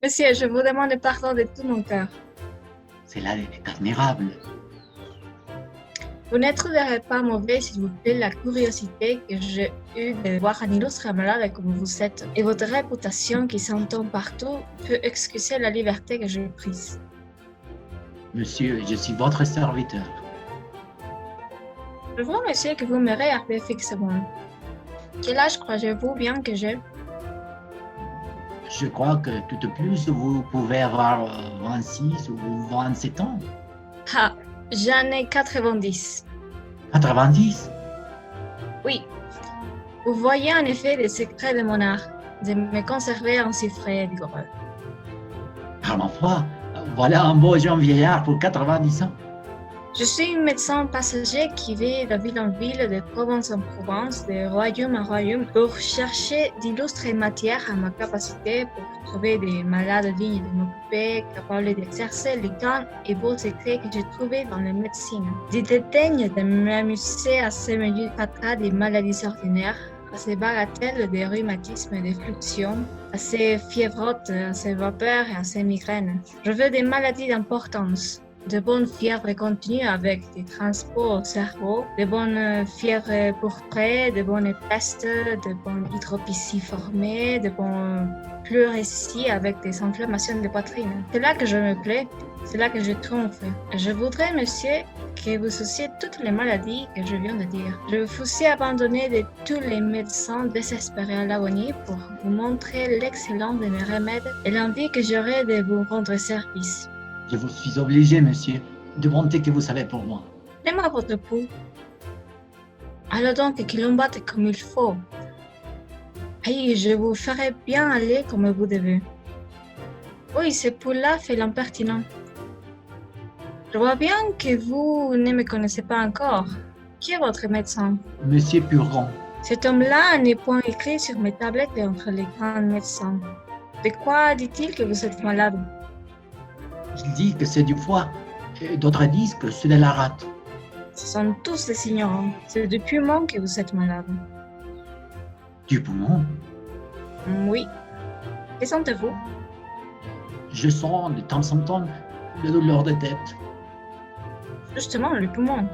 Monsieur, je vous demande pardon de tout mon cœur. Cela est admirable. Vous ne trouverez pas mauvais, s'il vous plaît, la curiosité que j'ai eue de voir un illustre malade comme vous êtes, et votre réputation qui s'entend partout peut excuser la liberté que j'ai prise. Monsieur, je suis votre serviteur. Je vois, monsieur, que vous me regardez fixement. Quel âge croyez-vous bien que j'ai? Je crois que tout au plus, vous pouvez avoir 26 ou 27 ans. Ah, j'en ai 90. 90? Oui. Vous voyez en effet les secrets de mon art, de me conserver en si frais et vigoureux. Par ma foi, voilà un beau jeune vieillard pour 90 ans. Je suis un médecin passager qui vit de ville en ville, de province en province, de royaume en royaume, pour chercher d'illustres matières à ma capacité, pour trouver des malades dignes de m'occuper, capables d'exercer les grands et beaux secrets que j'ai trouvés dans la médecine. Je dédaigne de m'amuser à ces menus fatras des maladies ordinaires, à ces bagatelles des rhumatismes et des fluxions, à ces fièvrotes, à ces vapeurs et à ces migraines. Je veux des maladies d'importance. De bonnes fièvres continues avec des transports au cerveau, de bonnes fièvres pourprées, de bonnes pestes, de bonnes hydropisies formées, de bonnes pleurésies avec des inflammations de poitrine. C'est là que je me plais, c'est là que je triomphe. Je voudrais, monsieur, que vous souciez toutes les maladies que je viens de dire. Je vous suis abandonné de tous les médecins désespérés à l'agonie pour vous montrer l'excellence de mes remèdes et l'envie que j'aurai de vous rendre service. Je vous suis obligé, monsieur, de bonté que vous avez pour moi. Donnez-moi votre pouls. Alors donc qu'il l'on batte comme il faut. Et je vous ferai bien aller comme vous devez. Oui, ce pouls-là fait l'impertinent. Je vois bien que vous ne me connaissez pas encore. Qui est votre médecin? Monsieur Purgon. Cet homme-là n'est point écrit sur mes tablettes entre les grands médecins. De quoi dit-il que vous êtes malade? Il dit que c'est du foie, et d'autres disent que c'est de la rate. Ce sont tous des ignorants. C'est du poumon que vous êtes malade. Du poumon? Oui. Que sentez-vous? Je sens de temps en temps le douleur de tête. Justement, le poumon.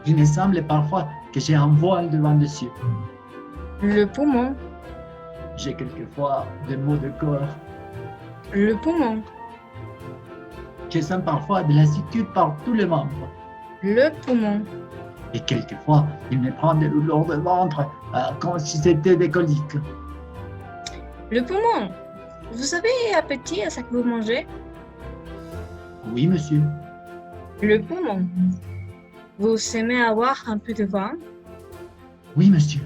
Il me semble parfois que j'ai un voile devant les yeux. Le poumon. J'ai quelquefois des maux de corps. Le poumon. Je sens parfois de lassitude par tous les membres. Le poumon. Et quelquefois, il me prend des douleurs de ventre comme si c'était des coliques. Le poumon. Vous avez appétit à ce que vous mangez? Oui, monsieur. Le poumon. Vous aimez avoir un peu de vin? Oui, monsieur.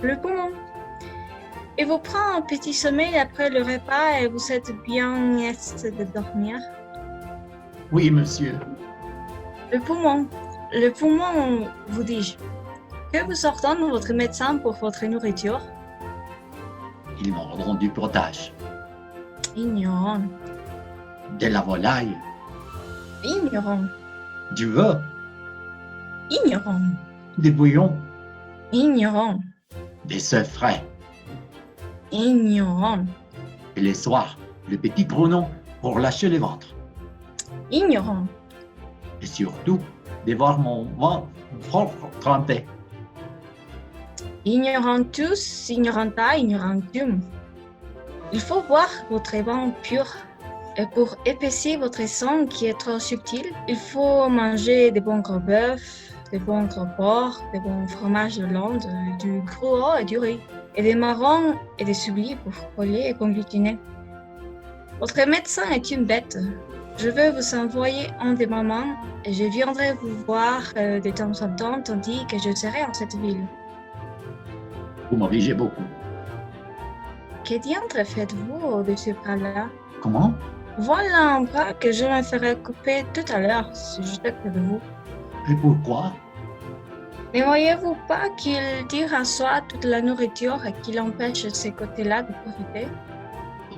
Le poumon. Et vous prenez un petit sommeil après le repas et vous êtes bien aise de dormir? Oui, monsieur. Le poumon. Le poumon, vous dis-je. Que vous ordonne votre médecin pour votre nourriture? Ils m'ordonnent du potage, Ignorant. de la volaille, Ignorant. du veau, Ignorant. des bouillons, Ignorant. des œufs frais. Ignorant. Et les soirs, le petit grenon pour lâcher le ventre. Ignorant. Et surtout, de voir mon ventre tremper. Ignorantus, ignoranta, ignorantum. Il faut voir votre vin pur. Et pour épaissir votre sang qui est trop subtil, il faut manger des bons gros bœufs, des bons gros porcs, des bons fromages de l'Inde, du gruau et du riz, et des marrons et des souliers pour coller et conglutiner. Votre médecin est une bête. Je veux vous envoyer un des moments et je viendrai vous voir de temps en temps tandis que je serai en cette ville. Vous m'obligez beaucoup. Que diantre faites-vous de ce bras-là? Comment? Voilà un bras que je me ferai couper tout à l'heure si j'étais près de vous. Et pourquoi? Ne voyez-vous pas qu'il tire à soi toute la nourriture et qu'il empêche ces côtés-là de profiter?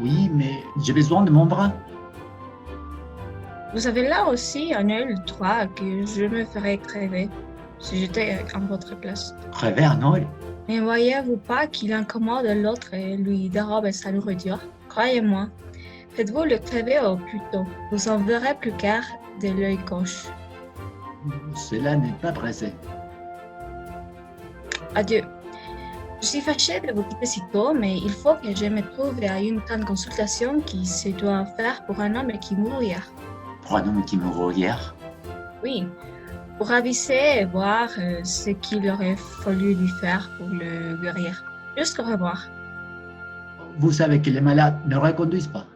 Oui, mais j'ai besoin de mon bras. Vous avez là aussi un œil droit que je me ferais crever si j'étais en votre place. Crever un œil? Ne voyez-vous pas qu'il incommode l'autre et lui dérobe sa nourriture? Croyez-moi, faites-vous le crever au plus tôt. Vous en verrez plus clair de l'œil gauche. Cela n'est pas pressé. Adieu. Je suis fâchée de vous quitter si tôt, mais il faut que je me trouve à une grande consultation qui se doit faire pour un homme qui mourut hier. Pour un homme qui mourut hier? Oui, pour aviser et voir ce qu'il aurait fallu lui faire pour le guérir. Jusqu'au revoir. Vous savez que les malades ne reconduisent pas.